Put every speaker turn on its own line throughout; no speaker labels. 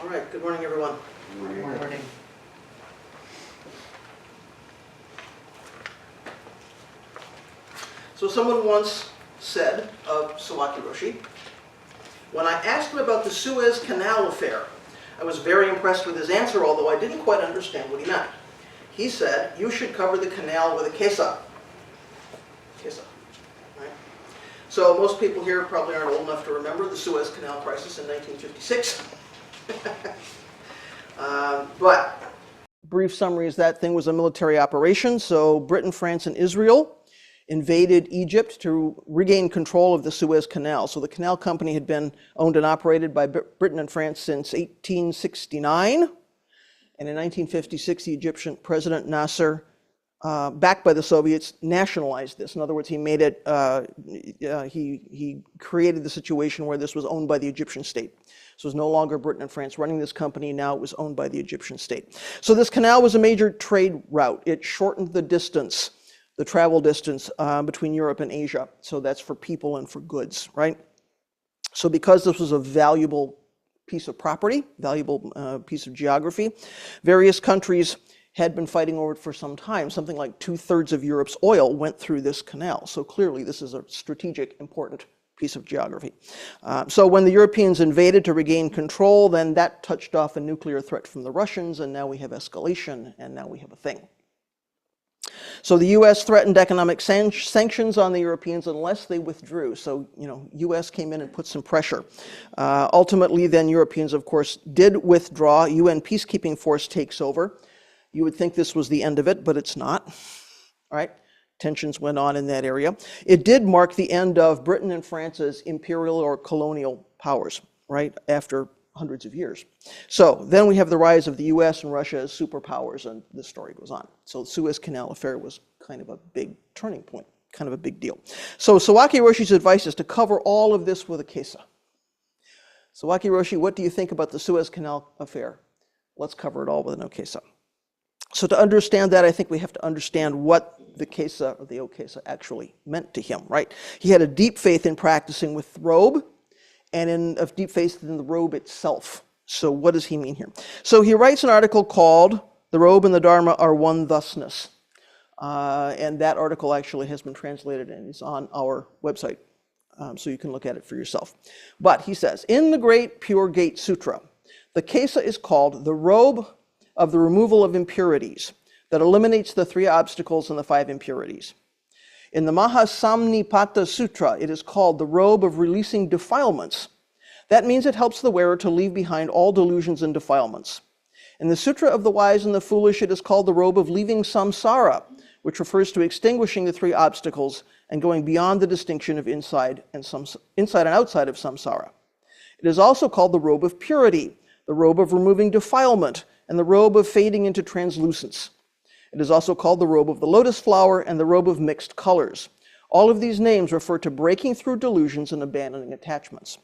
All right, good morning, everyone.
Good morning.
So someone once said of Sawaki Roshi, when I asked him about the Suez Canal Affair, I was very impressed with his answer, although I didn't quite understand what he meant. He said, you should cover the canal with a kesa. Kesa, right? So most people here probably aren't old enough to remember the Suez Canal crisis in 1956. But brief summary is that thing was a military operation. So Britain, France, and Israel invaded Egypt to regain control of the Suez Canal. So the canal company had been owned and operated by Britain and France since 1869. And in 1956, the Egyptian President Nasser, backed by the Soviets, nationalized this. In other words, he made it, he created the situation where this was owned by the Egyptian state. So it was no longer Britain and France running this company. Now it was owned by the Egyptian state. So this canal was a major trade route. It shortened the distance, the travel distance between Europe and Asia. So that's for people and for goods, right? So because this was a valuable piece of property, valuable piece of geography, various countries had been fighting over it for some time. Something like 2/3 of Europe's oil went through this canal. So clearly this is a strategic, important piece of geography. So when the Europeans invaded to regain control, then that touched off a nuclear threat from the Russians, and now we have escalation, and now we have a thing. So the U.S. threatened economic sanctions on the Europeans unless they withdrew. So, U.S. came in and put some pressure. Ultimately, then Europeans, of course, did withdraw. UN peacekeeping force takes over. You would think this was the end of it, but it's not. All right? Tensions went on in that area. It did mark the end of Britain and France as imperial or colonial powers, right, after hundreds of years. So then we have the rise of the US and Russia as superpowers, and the story goes on. So the Suez Canal Affair was kind of a big turning point, kind of a big deal. So Sawaki Roshi's advice is to cover all of this with a kesa. Sawaki Roshi, what do you think about the Suez Canal Affair? Let's cover it all with an okesa. So to understand that, I think we have to understand what the kesa or the okesa actually meant to him, right? He had a deep faith in practicing with the robe, and a deep faith in the robe itself. So what does he mean here? So he writes an article called "The Robe and the Dharma Are One Thusness." And that article actually has been translated and is on our website. So you can look at it for yourself. But he says, in the Great Pure Gate Sutra, the kesa is called the robe of the removal of impurities that eliminates the 3 obstacles and the 5 impurities. In the Mahasamnipata Sutra, it is called the robe of releasing defilements. That means it helps the wearer to leave behind all delusions and defilements. In the Sutra of the Wise and the Foolish, it is called the robe of leaving samsara, which refers to extinguishing the 3 obstacles and going beyond the distinction of inside and outside of samsara. It is also called the robe of purity, the robe of removing defilement, and the robe of fading into translucence. It is also called the robe of the lotus flower and the robe of mixed colors. All of these names refer to breaking through delusions and abandoning attachments.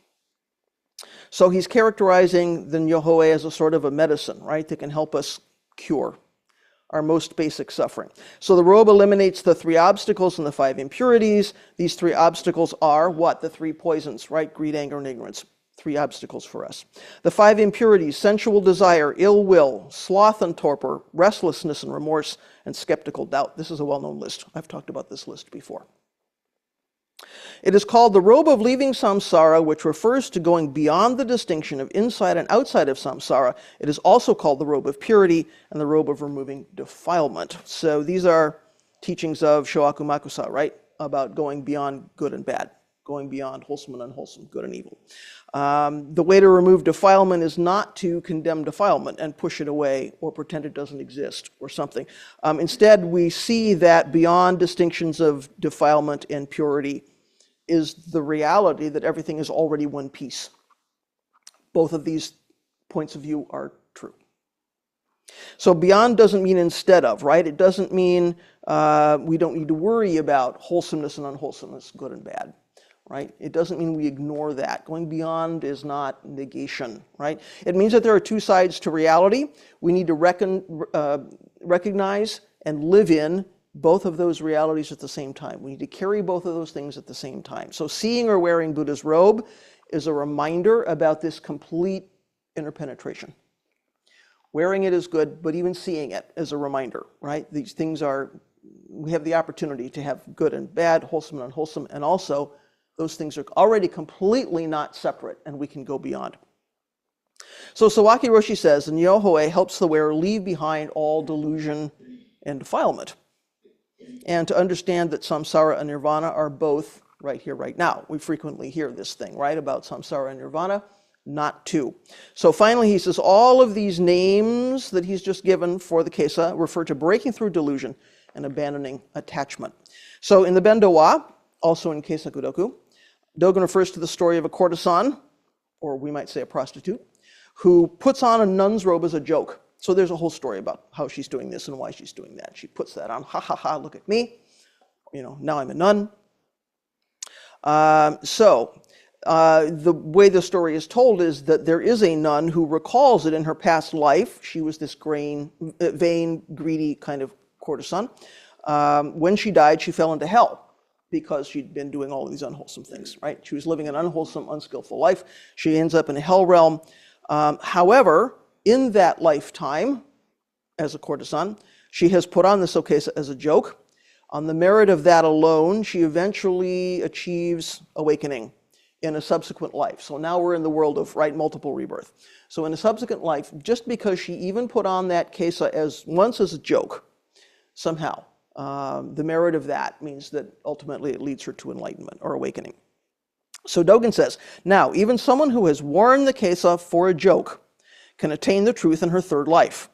So he's characterizing the nyoho-e as a sort of a medicine, right, that can help us cure our most basic suffering. So the robe eliminates the 3 obstacles and the 5 impurities. These 3 obstacles are what? The 3 poisons, right? Greed, anger, and ignorance. 3 obstacles for us. The 5 impurities: sensual desire, ill will, sloth and torpor, restlessness and remorse, and skeptical doubt. This is a well-known list. I've talked about this list before. It is called the robe of leaving samsara, which refers to going beyond the distinction of inside and outside of samsara. It is also called the robe of purity and the robe of removing defilement. So these are teachings of Shoaku Makusa, right? About going beyond good and bad, going beyond wholesome and unwholesome, good and evil. The way to remove defilement is not to condemn defilement and push it away or pretend it doesn't exist or something. Instead, we see that beyond distinctions of defilement and purity is the reality that everything is already one piece. Both of these points of view are true. So beyond doesn't mean instead of, right? It doesn't mean we don't need to worry about wholesomeness and unwholesomeness, good and bad. Right? It doesn't mean we ignore that. Going beyond is not negation, right? It means that there are 2 sides to reality. We need to recognize and live in both of those realities at the same time. We need to carry both of those things at the same time. So seeing or wearing Buddha's robe is a reminder about this complete interpenetration. Wearing it is good, but even seeing it as a reminder, right? These things we have the opportunity to have good and bad, wholesome and unwholesome, and also those things are already completely not separate, and we can go beyond. So Sawaki Roshi says, nyoho-e helps the wearer leave behind all delusion and defilement, and to understand that samsara and nirvana are both right here, right now. We frequently hear this thing, right, about samsara and nirvana, not two. So finally he says all of these names that he's just given for the kesa refer to breaking through delusion and abandoning attachment. So in the Ben-do-wa, also in Kesa Kudoku, Dogen refers to the story of a courtesan, or we might say a prostitute, who puts on a nun's robe as a joke. So there's a whole story about how she's doing this and why she's doing that. She puts that on, ha ha ha, look at me, now I'm a nun. The way the story is told is that there is a nun who recalls that in her past life, she was this vain, greedy kind of courtesan. When she died, she fell into hell because she'd been doing all of these unwholesome things, right? She was living an unwholesome, unskillful life. She ends up in a hell realm. However, in that lifetime, as a courtesan, she has put on this okesa as a joke. On the merit of that alone, she eventually achieves awakening in a subsequent life. So now we're in the world of, multiple rebirth. So in a subsequent life, just because she even put on that kesa once as a joke, somehow, the merit of that means that ultimately it leads her to enlightenment or awakening. So Dogen says, now, even someone who has worn the kesa for a joke can attain the truth in her third life.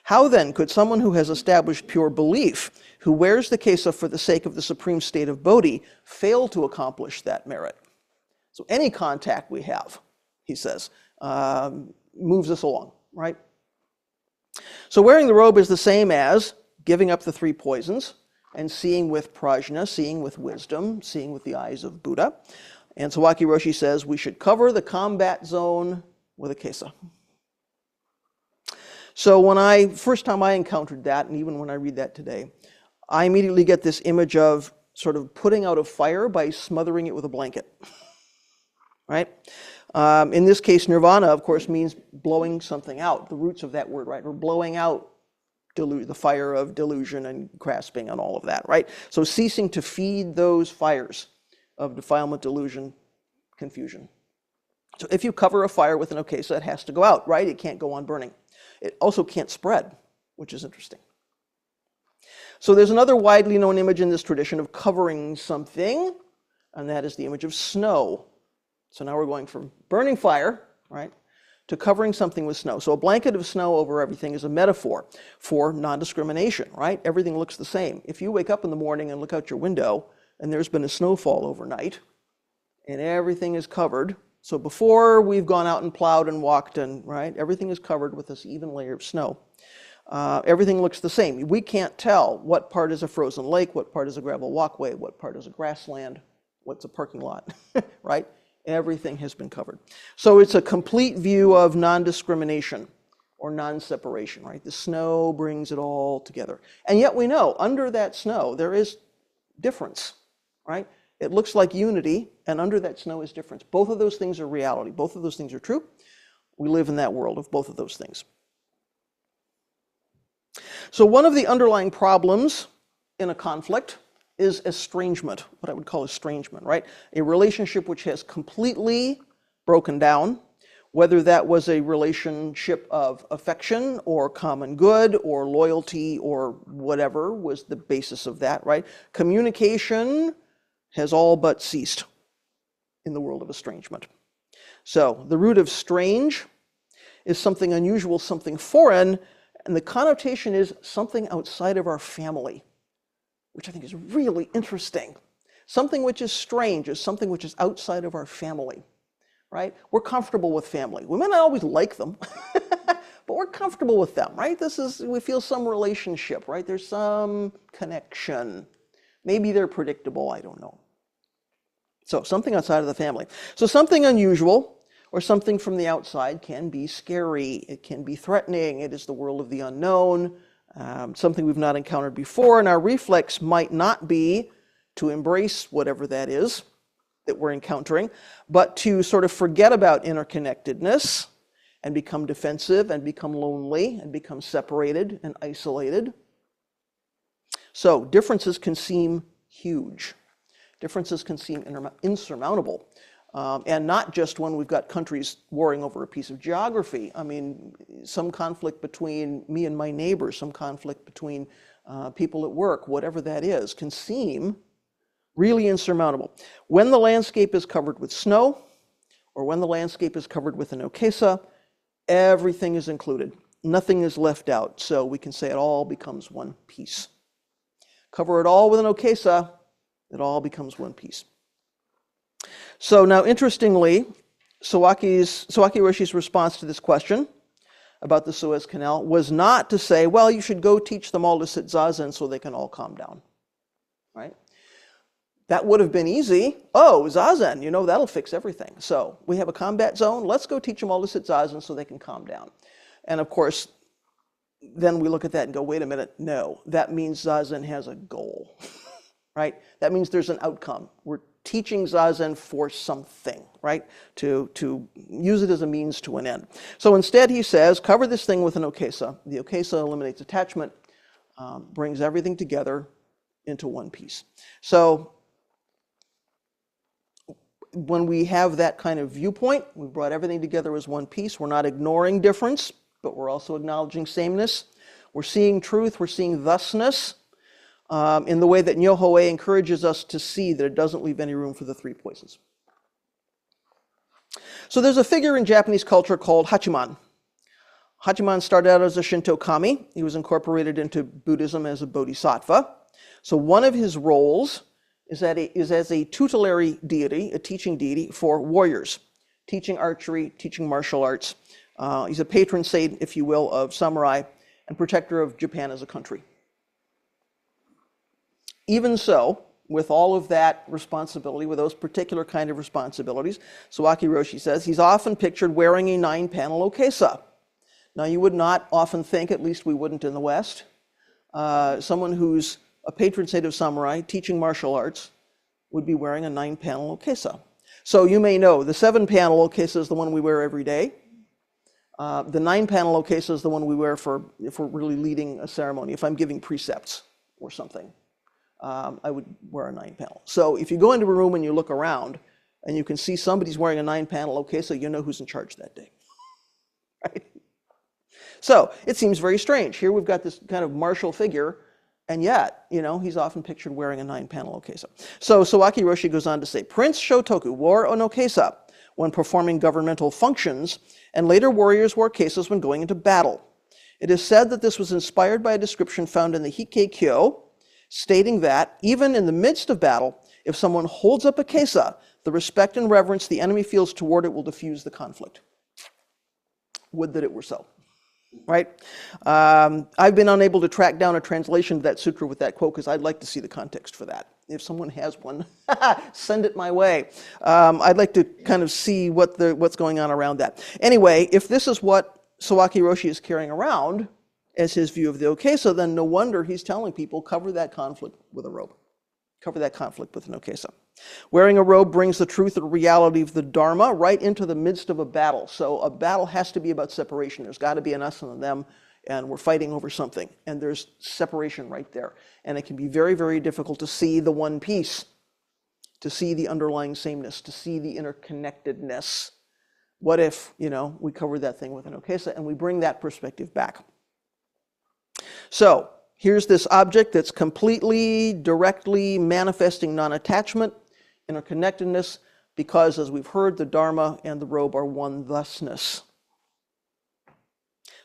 How then could someone who has established pure belief, who wears the kesa for the sake of the supreme state of Bodhi, fail to accomplish that merit? So any contact we have, he says, moves us along, right? So wearing the robe is the same as giving up the three poisons and seeing with prajna, seeing with wisdom, seeing with the eyes of Buddha. And Sawaki Roshi says we should cover the combat zone with a kesa. So first time I encountered that, and even when I read that today, I immediately get this image of sort of putting out a fire by smothering it with a blanket, right? In this case, nirvana, of course, means blowing something out, the roots of that word, right? Or blowing out the fire of delusion and grasping and all of that, right? So ceasing to feed those fires of defilement, delusion, confusion. So if you cover a fire with an okesa, it has to go out, right? It can't go on burning. It also can't spread, which is interesting. So there's another widely known image in this tradition of covering something, and that is the image of snow. So now we're going from burning fire, right, to covering something with snow. So a blanket of snow over everything is a metaphor for non-discrimination, right? Everything looks the same. If you wake up in the morning and look out your window, and there's been a snowfall overnight, and everything is covered. So before we've gone out and plowed and walked and, right, everything is covered with this even layer of snow. Everything looks the same. We can't tell what part is a frozen lake, what part is a gravel walkway, what part is a grassland, what's a parking lot, right? Everything has been covered. So it's a complete view of non-discrimination or non-separation, right? The snow brings it all together. And yet we know under that snow there is difference, right? It looks like unity, and under that snow is difference. Both of those things are reality. Both of those things are true. We live in that world of both of those things. So one of the underlying problems in a conflict is estrangement, what I would call estrangement, right? A relationship which has completely broken down, whether that was a relationship of affection or common good or loyalty or whatever was the basis of that, right? Communication has all but ceased in the world of estrangement. So the root of strange is something unusual, something foreign, and the connotation is something outside of our family, which I think is really interesting. Something which is strange is something which is outside of our family, right? We're comfortable with family. We may not always like them, but we're comfortable with them, right? We feel some relationship, right? There's some connection. Maybe they're predictable, I don't know. So something outside of the family. So something unusual or something from the outside can be scary. It can be threatening. It is the world of the unknown, something we've not encountered before, and our reflex might not be to embrace whatever that is that we're encountering, but to sort of forget about interconnectedness and become defensive and become lonely and become separated and isolated. So differences can seem huge. Differences can seem insurmountable. And not just when we've got countries warring over a piece of geography. I mean, some conflict between me and my neighbor, some conflict between people at work, whatever that is, can seem really insurmountable. When the landscape is covered with snow, or when the landscape is covered with an okesa, everything is included. Nothing is left out. So we can say it all becomes one piece. Cover it all with an okesa, it all becomes one piece. So now, interestingly, Sawaki Roshi's response to this question about the Suez Canal was not to say, well, you should go teach them all to sit zazen so they can all calm down, right? That would have been easy. Oh, zazen, you know, that'll fix everything. So we have a combat zone. Let's go teach them all to sit zazen so they can calm down. And of course, then we look at that and go, wait a minute, no, that means zazen has a goal, right? That means there's an outcome. We're teaching zazen for something, right? To use it as a means to an end. So instead he says, cover this thing with an okesa. The okesa eliminates attachment, brings everything together into one piece. So when we have that kind of viewpoint, we brought everything together as one piece. We're not ignoring difference, but we're also acknowledging sameness. We're seeing truth, we're seeing thusness, in the way that nyoho-e encourages us to see that it doesn't leave any room for the three poisons. So there's a figure in Japanese culture called Hachiman. Hachiman started out as a Shinto kami. He was incorporated into Buddhism as a bodhisattva. So one of his roles is as a tutelary deity, a teaching deity for warriors, teaching archery, teaching martial arts. He's a patron saint, if you will, of samurai and protector of Japan as a country. Even so, with all of that responsibility, with those particular kind of responsibilities, Sawaki Roshi says he's often pictured wearing a 9-panel okesa. Now, you would not often think, at least we wouldn't in the West, someone who's a patron saint of samurai teaching martial arts would be wearing a 9-panel okesa. So you may know the 7-panel okesa is the one we wear every day. The 9-panel okesa is the one we wear if we're really leading a ceremony, if I'm giving precepts or something. I would wear a 9-panel. So if you go into a room and you look around and you can see somebody's wearing a 9-panel okesa, you know who's in charge that day, right? So it seems very strange. Here we've got this kind of martial figure, and yet, you know, he's often pictured wearing a 9-panel okesa. So Sawaki Roshi goes on to say, Prince Shotoku wore an okesa when performing governmental functions, and later warriors wore kesas when going into battle. It is said that this was inspired by a description found in the Hikkeikyo, stating that, even in the midst of battle, if someone holds up a kesa, the respect and reverence the enemy feels toward it will diffuse the conflict. Would that it were so, right? I've been unable to track down a translation of that sutra with that quote because I'd like to see the context for that. If someone has one, send it my way. I'd like to kind of see what's going on around that. Anyway, if this is what Sawaki Roshi is carrying around as his view of the okesa, then no wonder he's telling people, cover that conflict with a robe. Cover that conflict with an okesa. Wearing a robe brings the truth and reality of the Dharma right into the midst of a battle. So a battle has to be about separation. There's got to be an us and a them, and we're fighting over something. And there's separation right there. And it can be very, very difficult to see the one piece, to see the underlying sameness, to see the interconnectedness. What if, you know, we cover that thing with an okesa and we bring that perspective back? So here's this object that's completely, directly manifesting non-attachment, interconnectedness, because, as we've heard, the Dharma and the robe are one thusness.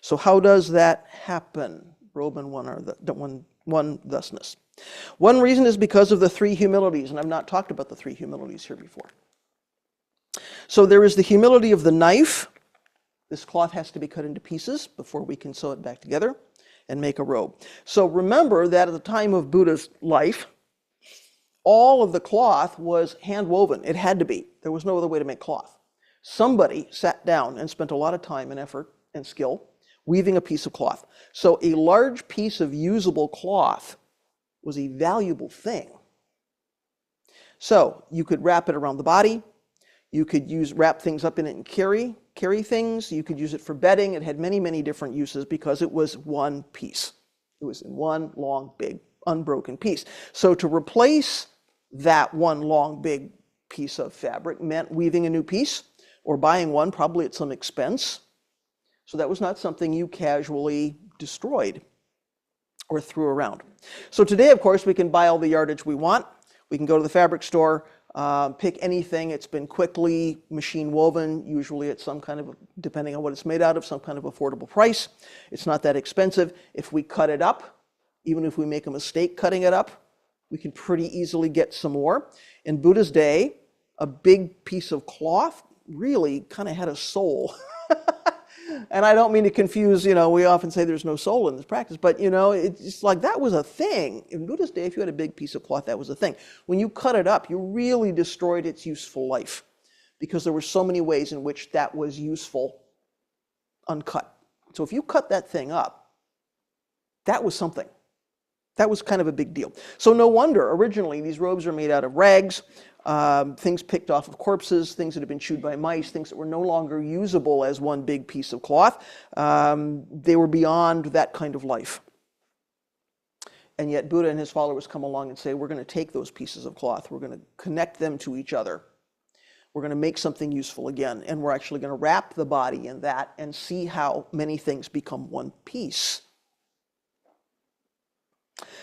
So how does that happen? Robe and one are one thusness. One reason is because of the three humilities, and I've not talked about the three humilities here before. So there is the humility of the knife. This cloth has to be cut into pieces before we can sew it back together and make a robe. So remember that at the time of Buddha's life, all of the cloth was hand woven. It had to be. There was no other way to make cloth. Somebody sat down and spent a lot of time and effort and skill weaving a piece of cloth. So a large piece of usable cloth was a valuable thing. So you could wrap it around the body. You could wrap things up in it and carry. carry things. You could use it for bedding. It had many, many different uses because it was one piece. It was in one long, big, unbroken piece. So to replace that one long, big piece of fabric meant weaving a new piece or buying one, probably at some expense. So that was not something you casually destroyed or threw around. So today, of course, we can buy all the yardage we want. We can go to the fabric store, pick anything. It's been quickly machine woven, usually at some kind of, depending on what it's made out of, some kind of affordable price. It's not that expensive. If we cut it up, even if we make a mistake cutting it up, we can pretty easily get some more. In Buddha's day, a big piece of cloth really kind of had a soul. And I don't mean to confuse, we often say there's no soul in this practice, but it's like that was a thing. In Buddha's day, if you had a big piece of cloth, that was a thing. When you cut it up, you really destroyed its useful life because there were so many ways in which that was useful uncut. So if you cut that thing up, that was something. That was kind of a big deal. So no wonder, originally, these robes are made out of rags, things picked off of corpses, things that had been chewed by mice, things that were no longer usable as one big piece of cloth. They were beyond that kind of life. And yet Buddha and his followers come along and say, we're going to take those pieces of cloth, we're going to connect them to each other, we're going to make something useful again, and we're actually going to wrap the body in that and see how many things become one piece.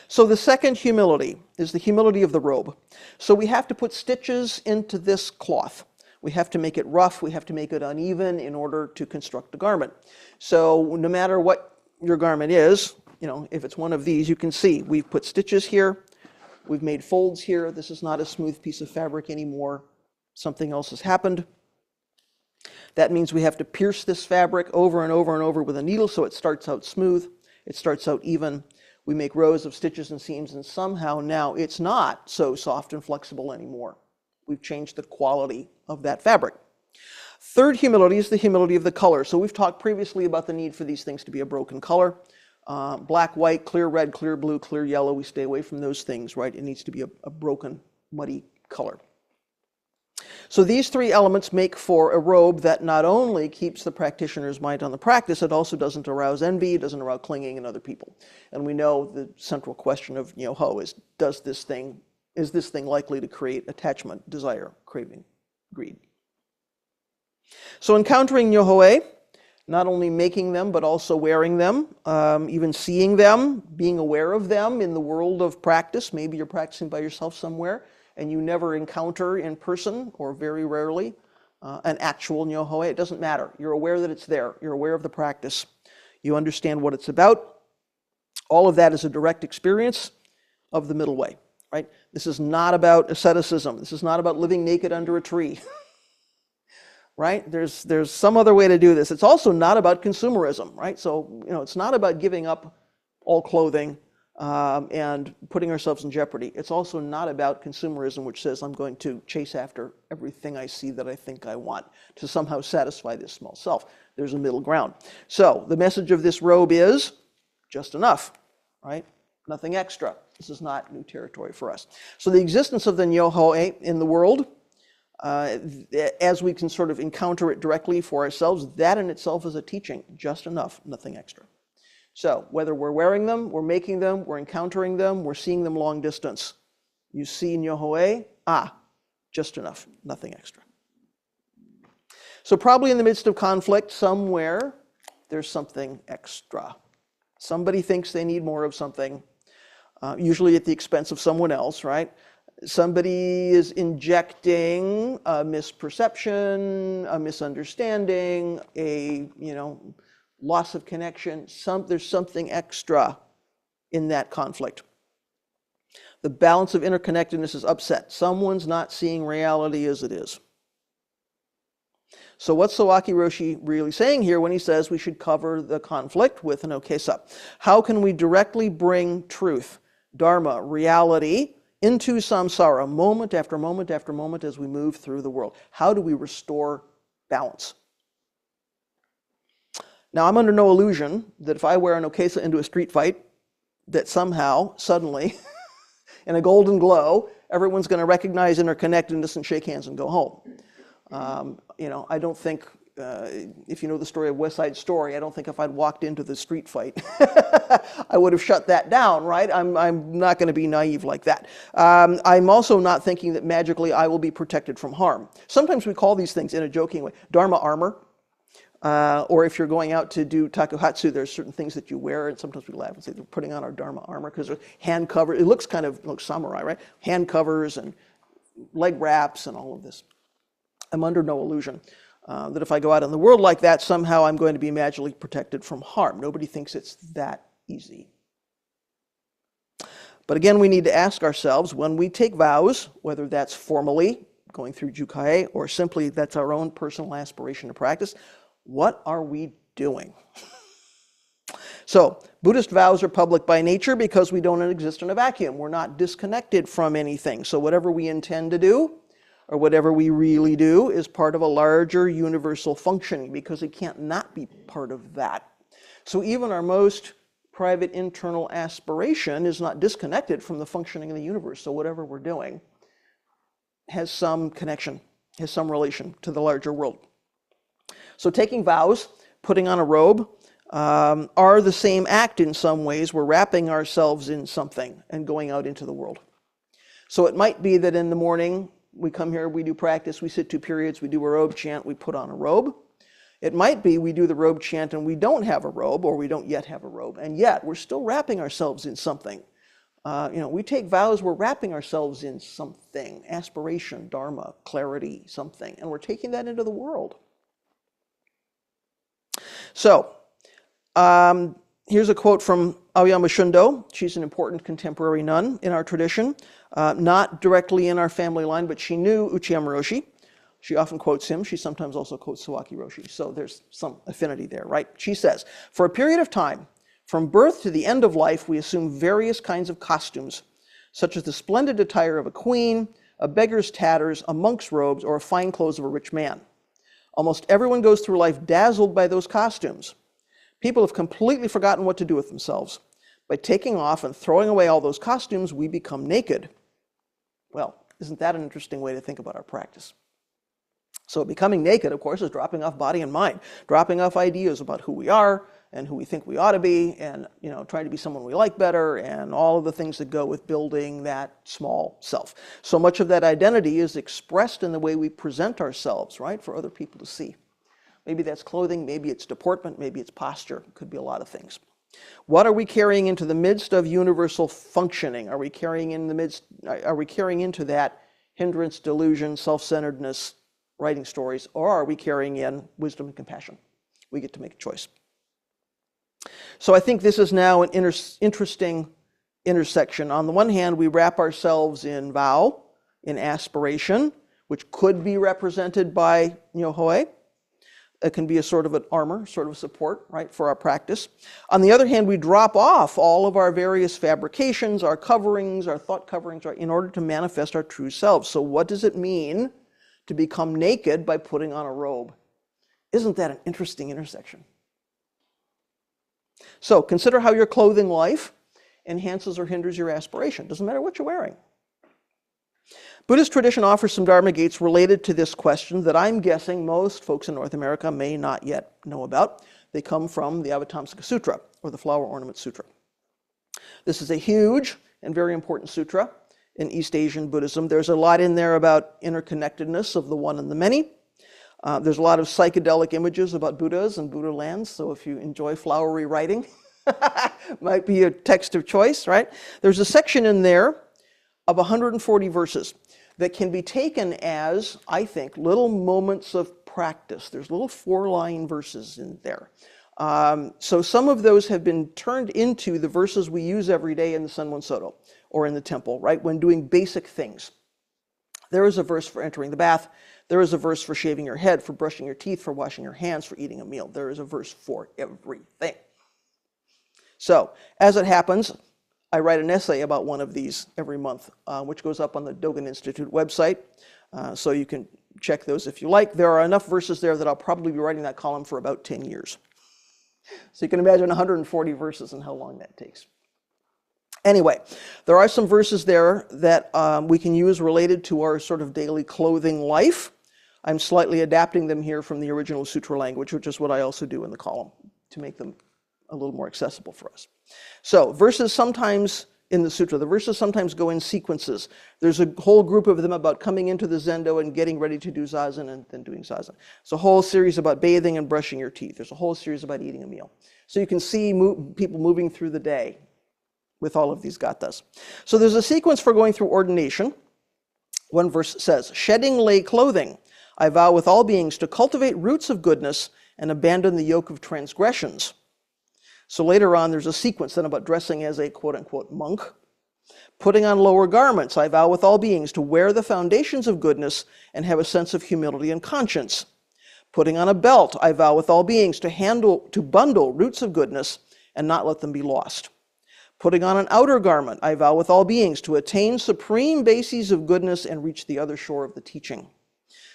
So the second humility is the humility of the robe. So we have to put stitches into this cloth. We have to make it rough, we have to make it uneven in order to construct the garment. So no matter what your garment is, if it's one of these, you can see we've put stitches here, we've made folds here. This is not a smooth piece of fabric anymore. Something else has happened. That means we have to pierce this fabric over and over and over with a needle so it starts out smooth, it starts out even. We make rows of stitches and seams, and somehow now it's not so soft and flexible anymore. We've changed the quality of that fabric. Third humility is the humility of the color. So we've talked previously about the need for these things to be a broken color. Black, white, clear red, clear blue, clear yellow. We stay away from those things, right? It needs to be a broken, muddy color. So these three elements make for a robe that not only keeps the practitioner's mind on the practice, it also doesn't arouse envy, it doesn't arouse clinging in other people. And we know the central question of nyoho is, is this thing likely to create attachment, desire, craving, greed? So encountering nyoho-e, not only making them, but also wearing them, even seeing them, being aware of them in the world of practice. Maybe you're practicing by yourself somewhere, and you never encounter in person, or very rarely, an actual nyoho-e. It doesn't matter. You're aware that it's there. You're aware of the practice. You understand what it's about. All of that is a direct experience of the middle way, right? This is not about asceticism. This is not about living naked under a tree, right? There's some other way to do this. It's also not about consumerism, right? So, it's not about giving up all clothing and putting ourselves in jeopardy. It's also not about consumerism, which says I'm going to chase after everything I see that I think I want to somehow satisfy this small self. There's a middle ground. So the message of this robe is just enough, right? Nothing extra. This is not new territory for us. So the existence of the nyoho-e in the world, as we can sort of encounter it directly for ourselves, that in itself is a teaching. Just enough, nothing extra. So whether we're wearing them, we're making them, we're encountering them, we're seeing them long distance. You see nyoho-e, just enough, nothing extra. So probably in the midst of conflict, somewhere, there's something extra. Somebody thinks they need more of something, usually at the expense of someone else, right? Somebody is injecting a misperception, a misunderstanding, a, loss of connection. There's something extra in that conflict. The balance of interconnectedness is upset. Someone's not seeing reality as it is. So what's Sawaki Roshi really saying here when he says we should cover the conflict with an okesa? How can we directly bring truth, dharma, reality into samsara moment after moment after moment as we move through the world? How do we restore balance? Now, I'm under no illusion that if I wear an okesa into a street fight, that somehow, suddenly, in a golden glow, everyone's going to recognize interconnectedness and shake hands and go home. I don't think if you know the story of West Side Story, I don't think if I'd walked into the street fight, I would have shut that down, right? I'm not going to be naive like that. I'm also not thinking that magically I will be protected from harm. Sometimes we call these things in a joking way, Dharma armor. Or if you're going out to do takuhatsu, there's certain things that you wear, and sometimes we laugh and say they're putting on our Dharma armor because hand cover. It looks kind of like samurai, right? Hand covers and leg wraps and all of this. I'm under no illusion that if I go out in the world like that, somehow I'm going to be magically protected from harm. Nobody thinks it's that easy. But again, we need to ask ourselves, when we take vows, whether that's formally, going through jukai, or simply that's our own personal aspiration to practice, what are we doing? So, Buddhist vows are public by nature because we don't exist in a vacuum. We're not disconnected from anything. So whatever we intend to do, or whatever we really do, is part of a larger universal functioning because it can't not be part of that. So even our most private internal aspiration is not disconnected from the functioning of the universe. So whatever we're doing has some connection, has some relation to the larger world. So taking vows, putting on a robe, are the same act in some ways. We're wrapping ourselves in something and going out into the world. So it might be that in the morning, we come here, we do practice, we sit 2 periods, we do a robe chant, we put on a robe. It might be we do the robe chant and we don't have a robe, or we don't yet have a robe, and yet we're still wrapping ourselves in something. We take vows, we're wrapping ourselves in something, aspiration, dharma, clarity, something, and we're taking that into the world. So, here's a quote from Aoyama Shundo. She's an important contemporary nun in our tradition. Not directly in our family line, but she knew Uchiyama Roshi. She often quotes him. She sometimes also quotes Sawaki Roshi. So there's some affinity there, right? She says, for a period of time, from birth to the end of life, we assume various kinds of costumes, such as the splendid attire of a queen, a beggar's tatters, a monk's robes, or fine clothes of a rich man. Almost everyone goes through life dazzled by those costumes. People have completely forgotten what to do with themselves. By taking off and throwing away all those costumes, we become naked. Well, isn't that an interesting way to think about our practice? So becoming naked, of course, is dropping off body and mind, dropping off ideas about who we are and who we think we ought to be, and trying to be someone we like better, and all of the things that go with building that small self. So much of that identity is expressed in the way we present ourselves, right, for other people to see. Maybe that's clothing, maybe it's deportment, maybe it's posture. It could be a lot of things. What are we carrying into the midst of universal functioning? Are we carrying into that hindrance, delusion, self-centeredness, writing stories, or are we carrying in wisdom and compassion? We get to make a choice. So I think this is now an interesting intersection. On the one hand, we wrap ourselves in vow, in aspiration, which could be represented by nyoho-e. It can be a sort of an armor, sort of support, right, for our practice. On the other hand, we drop off all of our various fabrications, our coverings, our thought coverings, right, in order to manifest our true selves. So what does it mean to become naked by putting on a robe? Isn't that an interesting intersection? So consider how your clothing life enhances or hinders your aspiration. Doesn't matter what you're wearing. Buddhist tradition offers some Dharma gates related to this question that I'm guessing most folks in North America may not yet know about. They come from the Avatamsaka Sutra, or the Flower Ornament Sutra. This is a huge and very important sutra in East Asian Buddhism. There's a lot in there about interconnectedness of the one and the many. There's a lot of psychedelic images about Buddhas and Buddha lands, so if you enjoy flowery writing, might be a text of choice, right? There's a section in there of 140 verses that can be taken as, I think, little moments of practice. There's little 4-line verses in there. So some of those have been turned into the verses we use every day in the Senmon Soto or in the temple, right, when doing basic things. There is a verse for entering the bath. There is a verse for shaving your head, for brushing your teeth, for washing your hands, for eating a meal. There is a verse for everything. So, as it happens, I write an essay about one of these every month, which goes up on the Dogen Institute website, so you can check those if you like. There are enough verses there that I'll probably be writing that column for about 10 years. So you can imagine 140 verses and how long that takes. Anyway, there are some verses there that we can use related to our sort of daily clothing life. I'm slightly adapting them here from the original sutra language, which is what I also do in the column to make them a little more accessible for us. So verses sometimes in the sutra, the verses sometimes go in sequences. There's a whole group of them about coming into the zendo and getting ready to do zazen and then doing zazen. There's a whole series about bathing and brushing your teeth. There's a whole series about eating a meal. So you can see people moving through the day with all of these gathas. So there's a sequence for going through ordination. One verse says, shedding lay clothing, I vow with all beings to cultivate roots of goodness and abandon the yoke of transgressions. So later on, there's a sequence then about dressing as a quote-unquote monk. Putting on lower garments, I vow with all beings to wear the foundations of goodness and have a sense of humility and conscience. Putting on a belt, I vow with all beings to bundle roots of goodness and not let them be lost. Putting on an outer garment, I vow with all beings to attain supreme bases of goodness and reach the other shore of the teaching.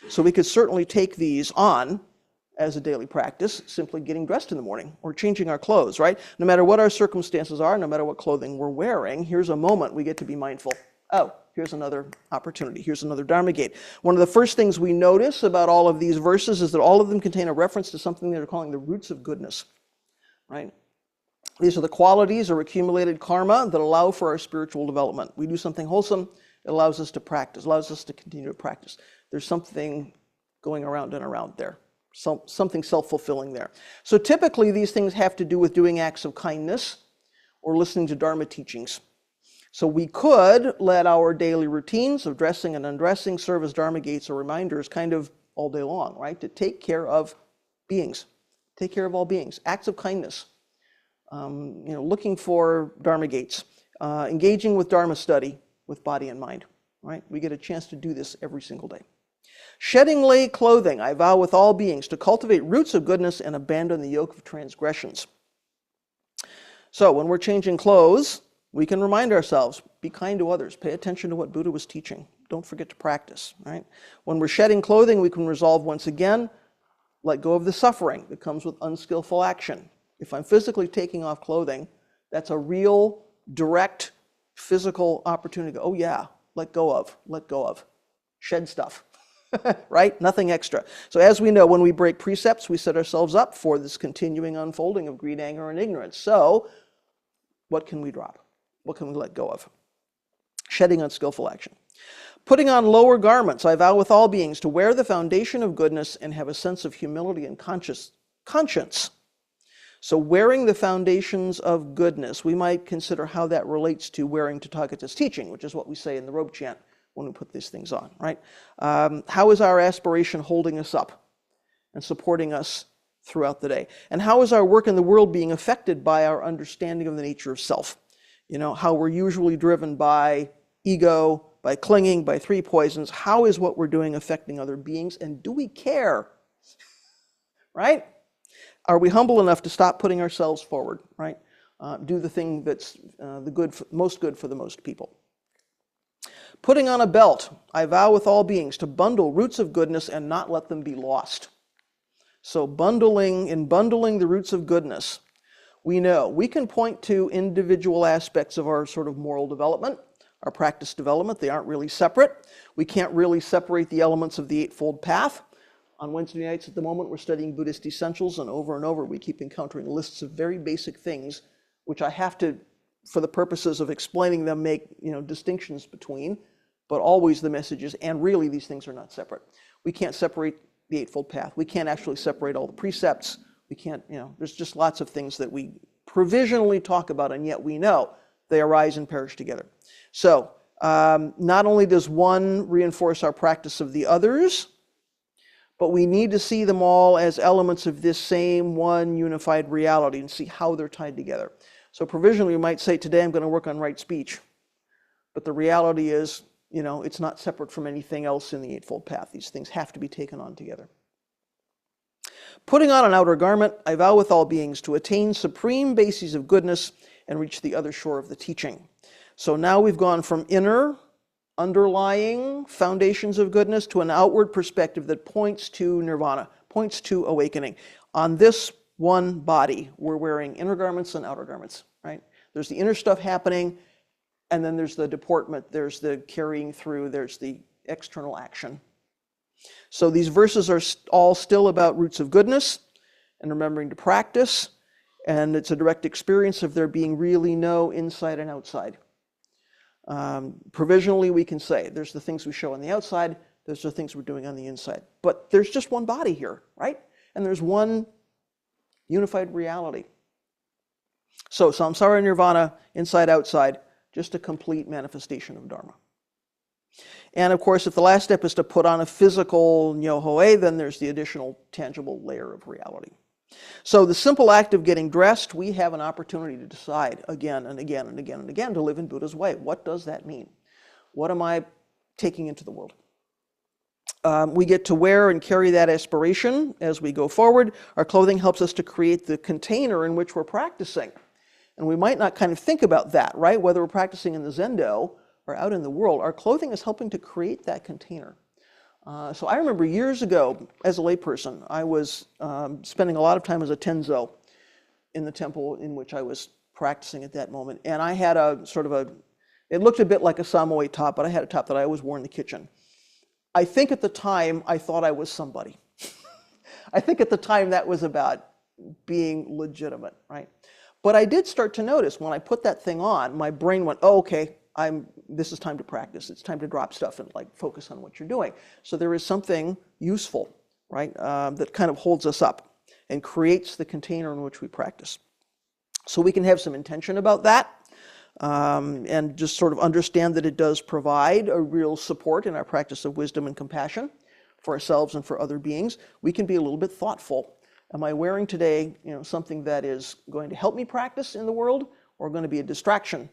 So we could certainly take these on as a daily practice, simply getting dressed in the morning or changing our clothes, right? No matter what our circumstances are, no matter what clothing we're wearing, here's a moment we get to be mindful. Oh, here's another opportunity. Here's another Dharma gate. One of the first things we notice about all of these verses is that all of them contain a reference to something they're calling the roots of goodness, right? These are the qualities or accumulated karma that allow for our spiritual development. We do something wholesome, it allows us to practice, allows us to continue to practice. There's something going around and around there. Something self-fulfilling there. So typically these things have to do with doing acts of kindness or listening to Dharma teachings. So we could let our daily routines of dressing and undressing serve as Dharma gates or reminders kind of all day long, right? To take care of beings, take care of all beings, acts of kindness, looking for Dharma gates, engaging with Dharma study with body and mind, right? We get a chance to do this every single day. Shedding lay clothing, I vow with all beings to cultivate roots of goodness and abandon the yoke of transgressions. So when we're changing clothes, we can remind ourselves, be kind to others, pay attention to what Buddha was teaching. Don't forget to practice, right? When we're shedding clothing, we can resolve once again, let go of the suffering that comes with unskillful action. If I'm physically taking off clothing, that's a real, direct, physical opportunity to go, oh yeah, let go of, shed stuff. Right? Nothing extra. So as we know, when we break precepts, we set ourselves up for this continuing unfolding of greed, anger, and ignorance. So what can we drop? What can we let go of? Shedding unskillful action. Putting on lower garments, I vow with all beings to wear the foundation of goodness and have a sense of humility and conscience. So wearing the foundations of goodness, we might consider how that relates to wearing Tathagata's teaching, which is what we say in the robe chant when we put these things on, right? How is our aspiration holding us up and supporting us throughout the day? And how is our work in the world being affected by our understanding of the nature of self? You know, how we're usually driven by ego, by clinging, by three poisons. How is what we're doing affecting other beings? And do we care? Right? Are we humble enough to stop putting ourselves forward, right? Do the thing that's most good for the most people. Putting on a belt, I vow with all beings to bundle roots of goodness and not let them be lost. So bundling the roots of goodness, we know we can point to individual aspects of our sort of moral development, our practice development. They aren't really separate. We can't really separate the elements of the Eightfold Path. On Wednesday nights at the moment, we're studying Buddhist essentials, and over we keep encountering lists of very basic things, which I have to, for the purposes of explaining them, make distinctions between, but always the message is, and really these things are not separate. We can't separate the Eightfold Path. We can't actually separate all the precepts. We can't, there's just lots of things that we provisionally talk about, and yet we know they arise and perish together. So not only does one reinforce our practice of the others, but we need to see them all as elements of this same one unified reality and see how they're tied together. So provisionally we might say, today I'm going to work on right speech. But the reality is, it's not separate from anything else in the Eightfold Path. These things have to be taken on together. Putting on an outer garment, I vow with all beings to attain supreme bases of goodness and reach the other shore of the teaching. So now we've gone from inner, underlying foundations of goodness to an outward perspective that points to nirvana, points to awakening. On this one body, we're wearing inner garments and outer garments, right? There's the inner stuff happening, and then there's the deportment, there's the carrying through, there's the external action. So these verses are all still about roots of goodness and remembering to practice, and it's a direct experience of there being really no inside and outside. Provisionally, we can say there's the things we show on the outside, there's the things we're doing on the inside. But there's just one body here, right? And there's one unified reality. So samsara and nirvana, inside, outside, just a complete manifestation of Dharma. And of course, if the last step is to put on a physical nyoho-e, then there's the additional tangible layer of reality. So the simple act of getting dressed, we have an opportunity to decide again and again and again and again to live in Buddha's way. What does that mean? What am I taking into the world? We get to wear and carry that aspiration as we go forward. Our clothing helps us to create the container in which we're practicing. And we might not kind of think about that, right? Whether we're practicing in the Zendo or out in the world, our clothing is helping to create that container. So I remember years ago, as a layperson, I was spending a lot of time as a tenzo in the temple in which I was practicing at that moment. And I had a sort of it looked a bit like a samoe top, but I had a top that I always wore in the kitchen. I think at the time I thought I was somebody. I think at the time that was about being legitimate, right? But I did start to notice when I put that thing on, my brain went, oh, okay, this is time to practice. It's time to drop stuff and like focus on what you're doing. So there is something useful, right, that kind of holds us up and creates the container in which we practice. So we can have some intention about that and just sort of understand that it does provide a real support in our practice of wisdom and compassion for ourselves and for other beings. We can be a little bit thoughtful. Am I wearing today, something that is going to help me practice in the world or going to be a distraction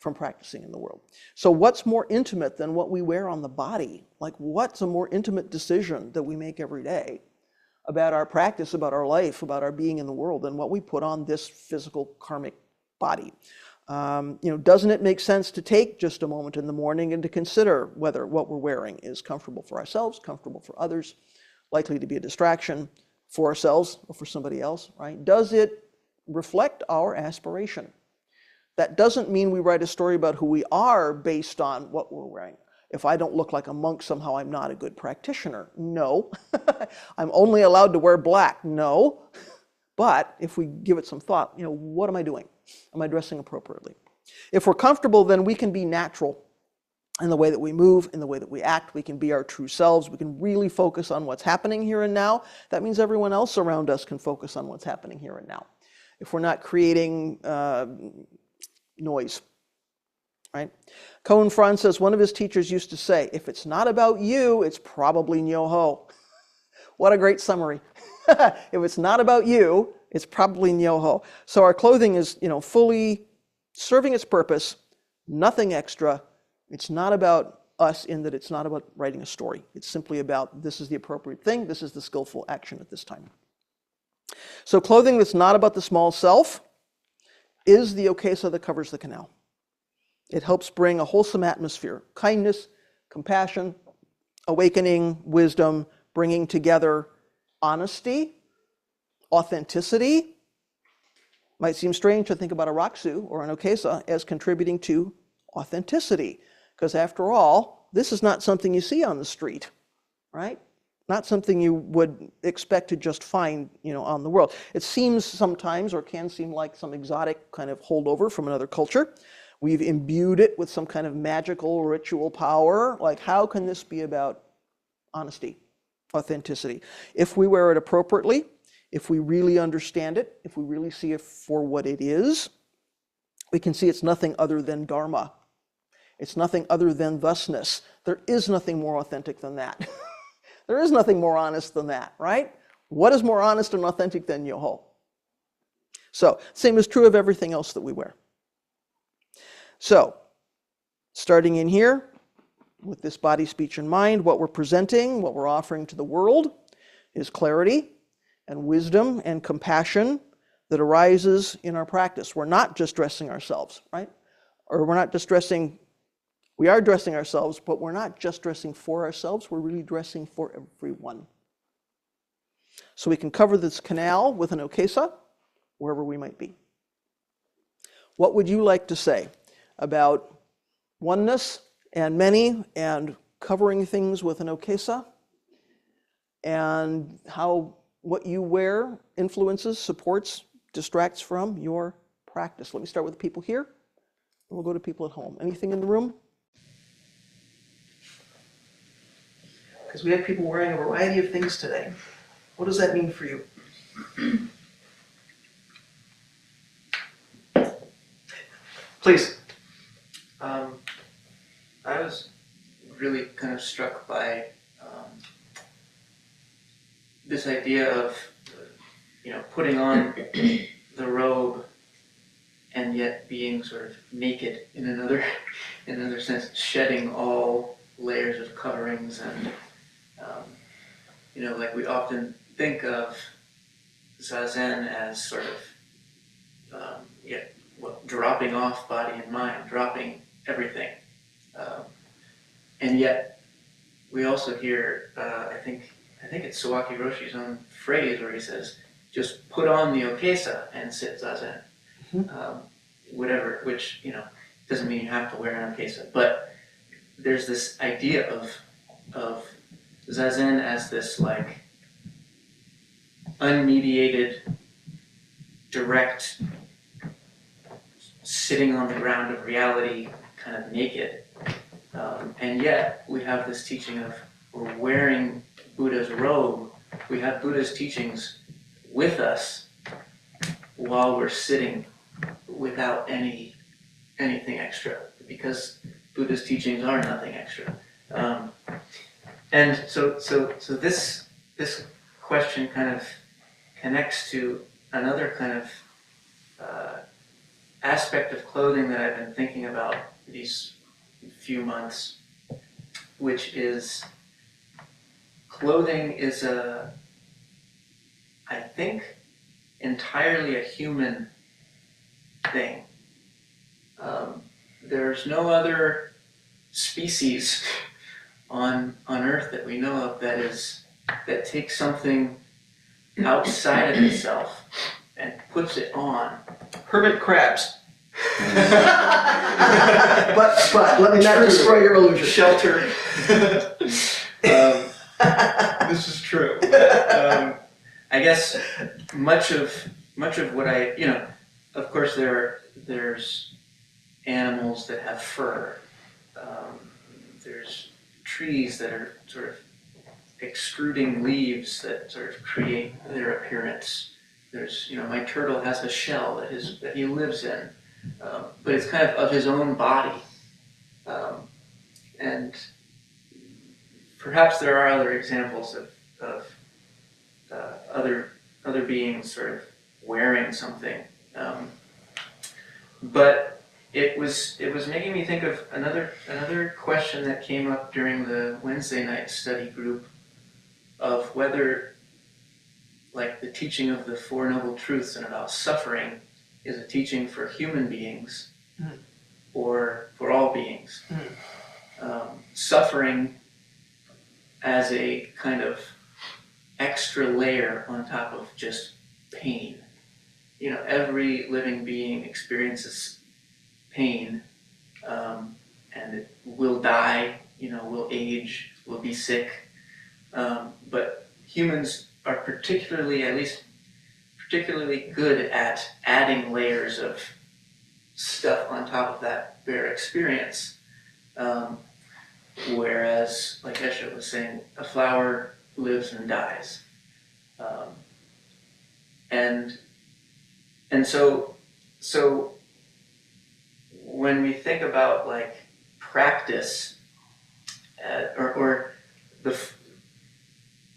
from practicing in the world? So what's more intimate than what we wear on the body? Like, what's a more intimate decision that we make every day about our practice, about our life, about our being in the world than what we put on this physical karmic body? Doesn't it make sense to take just a moment in the morning and to consider whether what we're wearing is comfortable for ourselves, comfortable for others, likely to be a distraction for ourselves or for somebody else, right? Does it reflect our aspiration? That doesn't mean we write a story about who we are based on what we're wearing. If I don't look like a monk, somehow I'm not a good practitioner. No. I'm only allowed to wear black. No. But if we give it some thought, what am I doing? Am I dressing appropriately? If we're comfortable, then we can be natural in the way that we move, in the way that we act. We can be our true selves. We can really focus on what's happening here and now. That means everyone else around us can focus on what's happening here and now. If we're not creating noise, right? Koen Fran says one of his teachers used to say, if it's not about you, it's probably nyoho. What a great summary. If it's not about you, it's probably nyoho. So our clothing is, fully serving its purpose, nothing extra. It's not about us in that it's not about writing a story. It's simply about this is the appropriate thing, this is the skillful action at this time. So clothing that's not about the small self is the okesa that covers the canal. It helps bring a wholesome atmosphere, kindness, compassion, awakening, wisdom, bringing together honesty, authenticity. Might seem strange to think about a raksu or an okesa as contributing to authenticity, because after all, this is not something you see on the street, right? Not something you would expect to just find, on the world. It seems sometimes, or can seem like some exotic kind of holdover from another culture. We've imbued it with some kind of magical ritual power. Like, how can this be about honesty, authenticity? If we wear it appropriately, if we really understand it, if we really see it for what it is, we can see it's nothing other than Dharma. It's nothing other than thusness. There is nothing more authentic than that. There is nothing more honest than that, right? What is more honest and authentic than nyoho? So, same is true of everything else that we wear. So, starting in here, with this body, speech, and mind, what we're presenting, what we're offering to the world is clarity and wisdom and compassion that arises in our practice. We're not just dressing ourselves, right? Or we're not just dressing, we are dressing ourselves, but we're not just dressing for ourselves, we're really dressing for everyone. So we can cover this canal with an okesa, wherever we might be. What would you like to say about oneness and many and covering things with an okesa and how what you wear influences, supports, distracts from your practice. Let me start with the people here, and we'll go to people at home. Anything in the room? Because we have people wearing a variety of things today. What does that mean for you? Please.
I was really kind of struck by this idea of, putting on the robe and yet being sort of naked in another sense, shedding all layers of coverings, and like we often think of Zazen as sort of dropping off body and mind, dropping everything, and yet we also hear I think it's Sawaki Roshi's own phrase where he says, just put on the okesa and sit Zazen. Whatever, which, doesn't mean you have to wear an okesa, but there's this idea of Zazen as this like unmediated, direct, sitting on the ground of reality, kind of naked. And yet we have this teaching of we're wearing Buddha's robe. We have Buddha's teachings with us while we're sitting without anything extra, because Buddha's teachings are nothing extra. And so this question kind of connects to another kind of aspect of clothing that I've been thinking about these few months, which is clothing is I think, entirely a human thing. There's no other species on Earth that we know of that takes something outside of itself and puts it on.
Hermit crabs. but let me not destroy your illusion.
Shelter. This is true. I guess much of what of course there's animals that have fur. There's trees that are sort of extruding leaves that sort of create their appearance. There's, my turtle has a shell that he lives in, but it's kind of his own body. And perhaps there are other examples of other beings sort of wearing something. But it was making me think of another question that came up during the Wednesday night study group of whether, like, the teaching of the Four Noble Truths and about suffering is a teaching for human beings or for all beings. Suffering as a kind of extra layer on top of just pain. Every living being experiences pain, and it will die, will age, will be sick. But humans are particularly good at adding layers of stuff on top of that bare experience. Whereas, like Esha was saying, a flower lives and dies. And so when we think about like practice,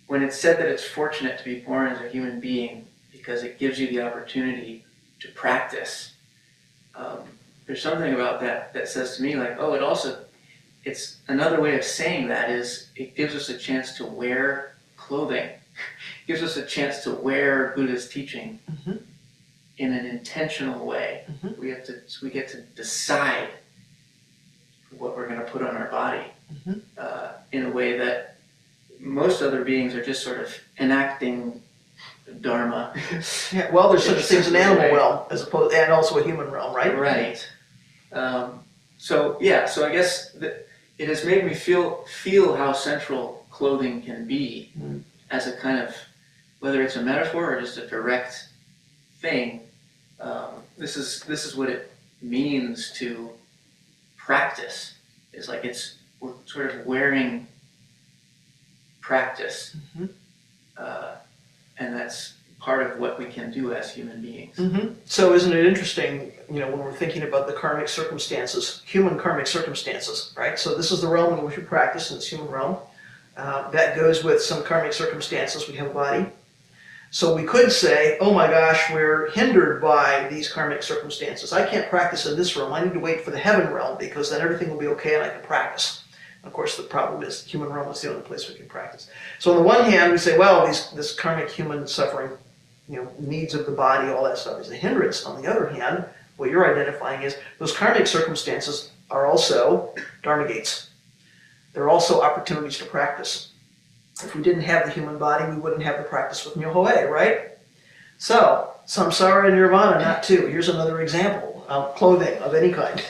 when it's said that it's fortunate to be born as a human being because it gives you the opportunity to practice, there's something about that says to me like, it's another way of saying that is it gives us a chance to wear clothing. It gives us a chance to wear Buddha's teaching in an intentional way. We get to decide what we're going to put on our body in a way that most other beings are just sort of enacting dharma.
Yeah, well, there's such things in animal realm and also a human realm, right?
Right. So I guess that it has made me feel how central clothing can be as a kind of, whether it's a metaphor or just a direct thing, this is what it means to practice. It's like we're sort of wearing practice, and that's part of what we can do as human beings.
So isn't it interesting, when we're thinking about the karmic circumstances, human karmic circumstances, right? So this is the realm in which we practice, in this human realm. That goes with some karmic circumstances. We have a body. So we could say, oh my gosh, we're hindered by these karmic circumstances. I can't practice in this realm. I need to wait for the heaven realm because then everything will be okay and I can practice. Of course, the problem is the human realm is the only place we can practice. So on the one hand, we say, well, this karmic human suffering, needs of the body, all that stuff is a hindrance. On the other hand, what you're identifying is those karmic circumstances are also dharma gates. They're also opportunities to practice. If we didn't have the human body, we wouldn't have the practice with nyoho-e, right? So, samsara and nirvana, not two. Here's another example. Clothing of any kind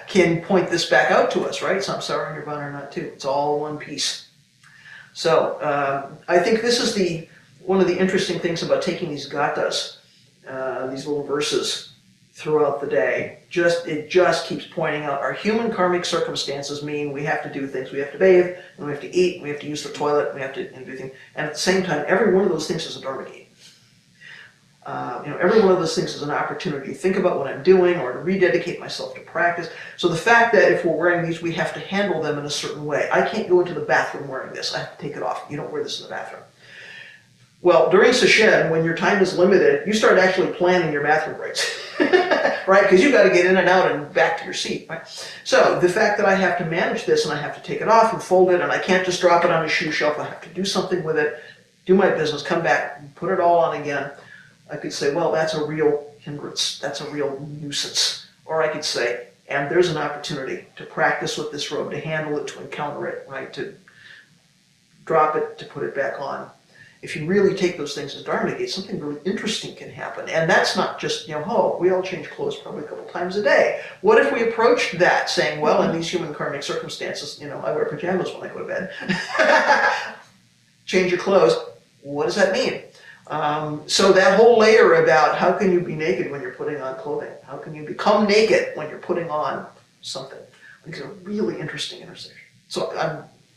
can point this back out to us, right? Samsara and nirvana are not two. It's all one piece. So, I think this is one of the interesting things about taking these gathas, these little verses throughout the day. It just keeps pointing out our human karmic circumstances mean we have to do things. We have to bathe, and we have to eat, and we have to use the toilet, and we have to do things. And at the same time, every one of those things is a dharma gate. Every one of those things is an opportunity to think about what I'm doing or to rededicate myself to practice. So the fact that if we're wearing these, we have to handle them in a certain way. I can't go into the bathroom wearing this. I have to take it off. You don't wear this in the bathroom. Well, during sesshin, when your time is limited, you start actually planning your bathroom breaks, right? Because you've got to get in and out and back to your seat, right? So the fact that I have to manage this and I have to take it off and fold it and I can't just drop it on a shoe shelf, I have to do something with it, do my business, come back, put it all on again. I could say, well, that's a real hindrance, that's a real nuisance. Or I could say, and there's an opportunity to practice with this robe, to handle it, to encounter it, right? To drop it, to put it back on. If you really take those things as dharma gates, something really interesting can happen. And that's not just, we all change clothes probably a couple times a day. What if we approached that saying, well, in these human karmic circumstances, I wear pajamas when I go to bed. Change your clothes. What does that mean? So that whole layer about how can you be naked when you're putting on clothing? How can you become naked when you're putting on something? I think it's a really interesting intersection. So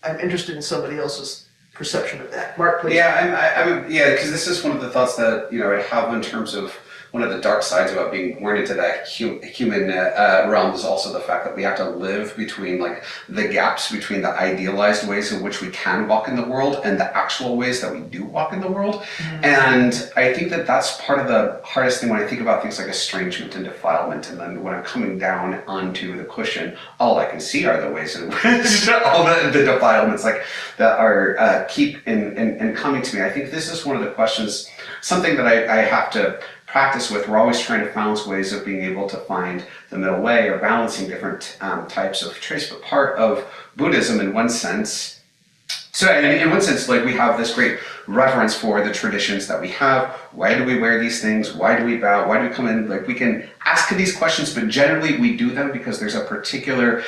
I'm interested in somebody else's perception of that. Mark, please.
Yeah, because this is one of the thoughts that I have in terms of one of the dark sides about being born into that human realm is also the fact that we have to live between the gaps between the idealized ways in which we can walk in the world and the actual ways that we do walk in the world. And I think that that's part of the hardest thing when I think about things like estrangement and defilement. And then when I'm coming down onto the cushion, all I can see are the ways in which all the defilements that are keep in coming to me. I think this is one of the questions, something that I have to practice with. We're always trying to find ways of being able to find the middle way or balancing different types of traits. But part of Buddhism, in one sense, in one sense, we have this great reverence for the traditions that we have. Why do we wear these things? Why do we bow? Why do we come in? We can ask these questions, but generally we do them because there's a particular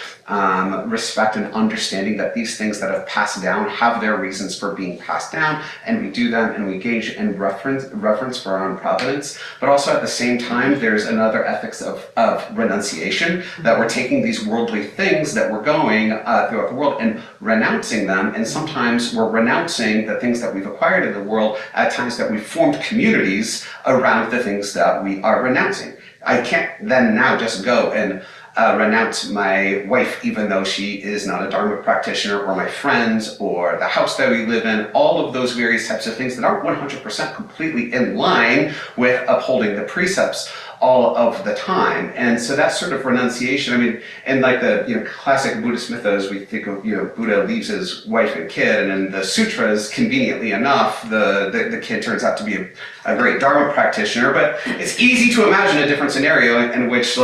respect and understanding that these things that have passed down have their reasons for being passed down, and we do them and we engage in reverence for our own providence. But also at the same time, there's another ethics of renunciation, that we're taking these worldly things that we're going throughout the world and renouncing them, and sometimes we're renouncing the things that we've acquired in the world at times that we've formed communities around the things that we are renouncing. I can't then now just go and renounce my wife, even though she is not a Dharma practitioner, or my friends, or the house that we live in, all of those various types of things that aren't 100% completely in line with upholding the precepts all of the time. And so that sort of renunciation, in the classic Buddhist mythos, we think of Buddha leaves his wife and kid, and in the sutras, conveniently enough, the kid turns out to be a great Dharma practitioner. But it's easy to imagine a different scenario in which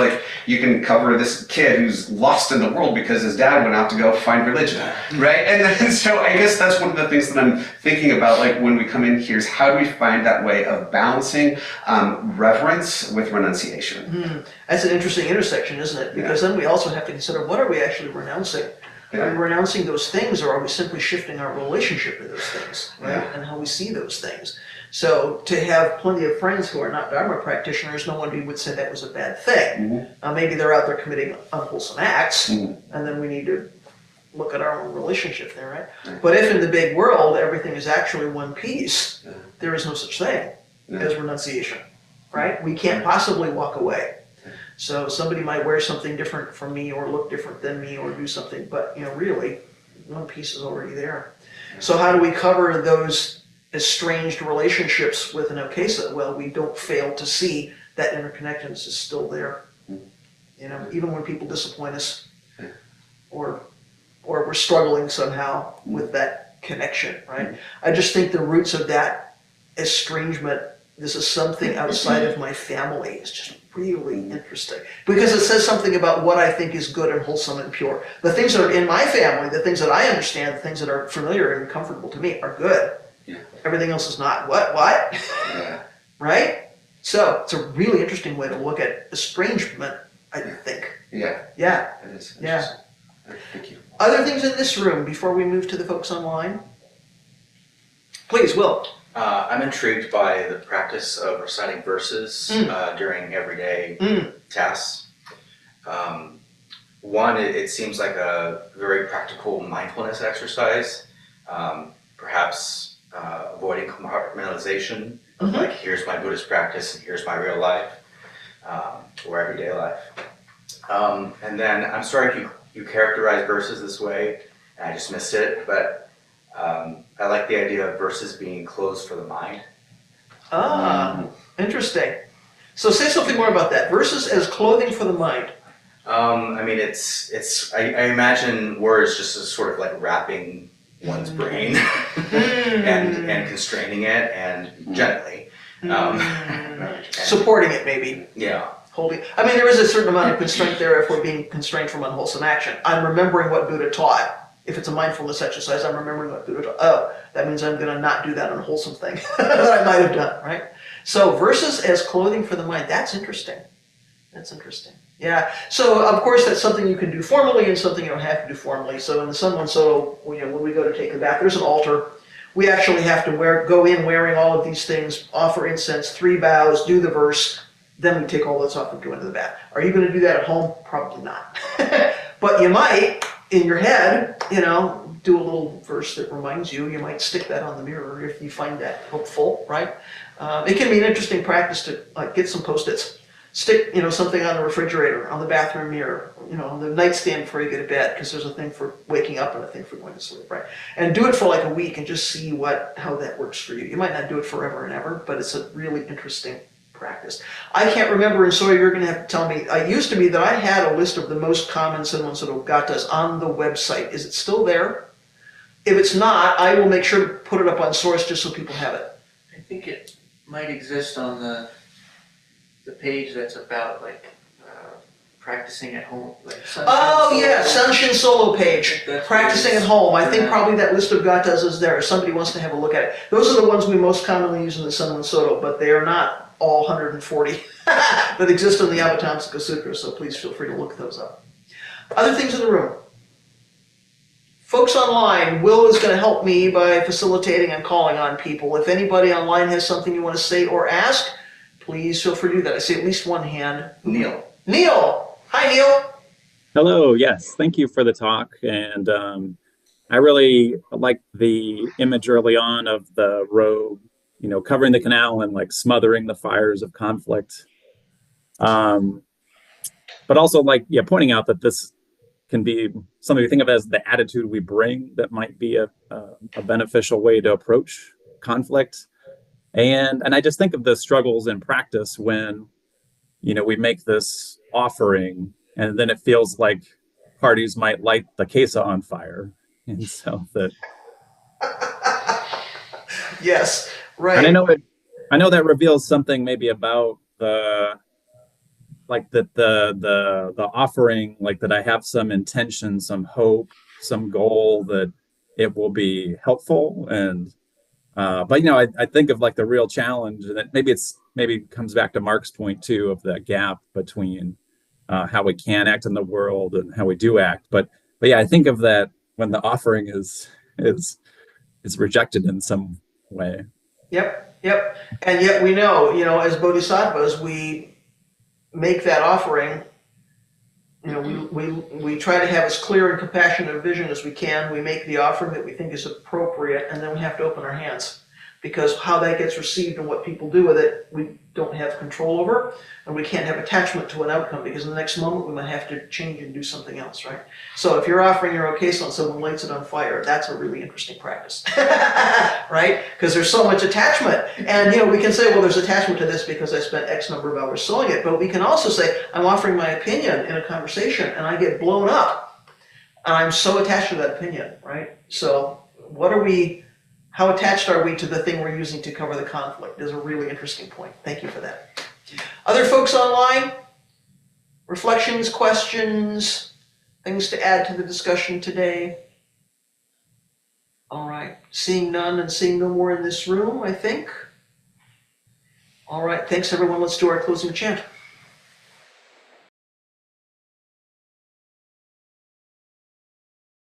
you can cover this kid who's lost in the world because his dad went out to go find religion, right? And then, so I guess that's one of the things that I'm thinking about when we come in here is how do we find that way of balancing reverence with renunciation?
That's an interesting intersection, isn't it? Because then we also have to consider, what are we actually renouncing? Are we renouncing those things, or are we simply shifting our relationship to those things, right?
Yeah.
And how we see those things. So to have plenty of friends who are not Dharma practitioners, no one would say that was a bad thing. Maybe they're out there committing unwholesome acts, and then we need to look at our own relationship there, right? But if in the big world everything is actually one piece, there is no such thing as renunciation, right? We can't possibly walk away. So somebody might wear something different from me, or look different than me, or do something, but really, one piece is already there. So how do we cover those estranged relationships with an okesa? Well, we don't fail to see that interconnectedness is still there. Even when people disappoint us, or we're struggling somehow with that connection, right? I just think the roots of that estrangement, this is something outside of my family, is just really interesting, because it says something about what I think is good and wholesome and pure. The things that are in my family, the things that I understand, the things that are familiar and comfortable to me are good. Everything else is not. What? Right? So it's a really interesting way to look at estrangement, I think.
Yeah.
It
is.
Yeah.
Thank you.
Other things in this room before we move to the folks online? Please, Will.
I'm intrigued by the practice of reciting verses during everyday tasks. One, it seems like a very practical mindfulness exercise, perhaps avoiding compartmentalization of like, here's my Buddhist practice and here's my real life, or everyday life. And then, I'm sorry if you characterize verses this way, and I just missed it, but I like the idea of verses being clothes for the mind.
Interesting. So say something more about that. Verses as clothing for the mind.
I mean, I imagine words just as sort of like wrapping one's brain and constraining it, and gently.
Supporting it, maybe.
Yeah.
Holding. I mean, there is a certain amount of constraint there if we're being constrained from unwholesome action. I'm remembering what Buddha taught. If it's a mindfulness exercise, I'm remembering what Buddha taught. Oh, that means I'm going to not do that unwholesome thing that I might have done, right? So verses as clothing for the mind, that's interesting. That's interesting. Yeah. So, of course, that's something you can do formally and something you don't have to do formally. So in the Sunwon Soto, when we go to take the bath, there's an altar. We actually have to go in wearing all of these things, offer incense, 3 bows, do the verse, then we take all this off and go into the bath. Are you going to do that at home? Probably not. But you might, in your head, do a little verse that reminds you. You might stick that on the mirror if you find that helpful, right? It can be an interesting practice to get some Post-its. Stick, something on the refrigerator, on the bathroom mirror, on the nightstand before you go to bed, because there's a thing for waking up and a thing for going to sleep, right? And do it for like a week and just see how that works for you. You might not do it forever and ever, but it's a really interesting practice. I can't remember, and so you're going to have to tell me. It used to be that I had a list of the most common Sunwon Soto gathas on the website. Is it still there? If it's not, I will make sure to put it up on Source just so people have it.
I think it might exist on the page that's about practicing at home.
Sanshin Solo page.
That's
Practicing at home. I think probably that list of gathas is there. If somebody wants to have a look at it. Those are the ones we most commonly use in the Sunwon Soto, but they are not all 140 that exist in the Avatamsaka Sutra, so please feel free to look those up. Other things in the room. Folks online, Will is going to help me by facilitating and calling on people. If anybody online has something you want to say or ask, please feel free to do that. I see at least one hand.
Neil.
Neil! Hi, Neil!
Hello, yes, thank you for the talk. And I really like the image early on of the robe, covering the canal and like smothering the fires of conflict. But also pointing out that this can be something we think of as the attitude we bring that might be a beneficial way to approach conflict. And I just think of the struggles in practice when, we make this offering and then it feels like parties might light the kesa on fire. And so that.
Yes, right.
And I know that reveals something maybe about the offering, like that I have some intention, some hope, some goal that it will be helpful. And but I think of like the real challenge, and that maybe comes back to Mark's point too, of that gap between how we can act in the world and how we do act. But but yeah, I think of that when the offering is rejected in some way.
Yep, yep. And yet we know, as bodhisattvas, we make that offering. We try to have as clear and compassionate a vision as we can. We make the offering that we think is appropriate, and then we have to open our hands. Because how that gets received and what people do with it, we don't have control over, and we can't have attachment to an outcome, because in the next moment we might have to change and do something else, right? So if you're offering your okesa and someone lights it on fire, that's a really interesting practice, right? Because there's so much attachment. And we can say, well, there's attachment to this because I spent X number of hours sewing it, but we can also say, I'm offering my opinion in a conversation and I get blown up, and I'm so attached to that opinion, right? So how attached are we to the thing we're using to cover the conflict is a really interesting point. Thank you for that. Other folks online? Reflections, questions, things to add to the discussion today? All right. Seeing none and seeing no more in this room, I think. All right. Thanks, everyone. Let's do our closing chant.